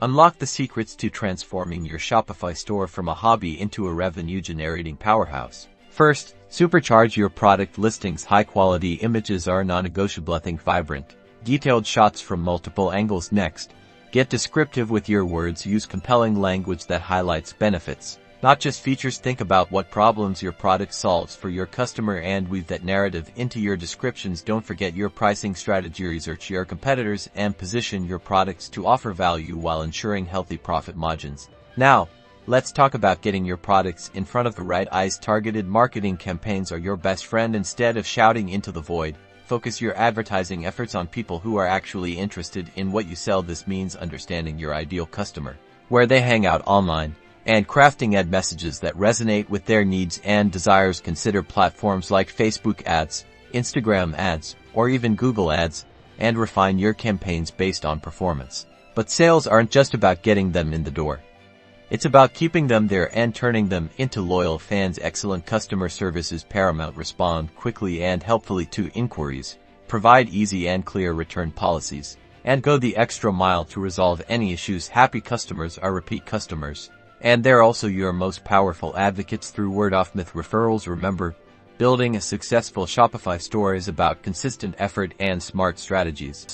Unlock the secrets to transforming your Shopify store from a hobby into a revenue-generating powerhouse. First, supercharge your product listings. High-quality images are non-negotiable. Think vibrant, detailed shots from multiple angles. Next, get descriptive with your words. Use compelling language that highlights benefits, not just features. Think about what problems your product solves for your customer and weave that narrative into your descriptions. Don't forget your pricing strategy. Research your competitors and position your products to offer value while ensuring healthy profit margins. Now, let's talk about getting your products in front of the right eyes. Targeted marketing campaigns are your best friend. Instead of shouting into the void, focus your advertising efforts on people who are actually interested in what you sell. This means understanding your ideal customer, where they hang out online, and crafting ad messages that resonate with their needs and desires. Consider platforms like Facebook ads, Instagram ads, or even Google ads, and refine your campaigns based on performance. But sales aren't just about getting them in the door. It's about keeping them there and turning them into loyal fans. Excellent customer service is paramount. Respond quickly and helpfully to inquiries, provide easy and clear return policies, and go the extra mile to resolve any issues. Happy customers are repeat customers, and they're also your most powerful advocates through word-of-mouth referrals. Remember, building a successful Shopify store is about consistent effort and smart strategies.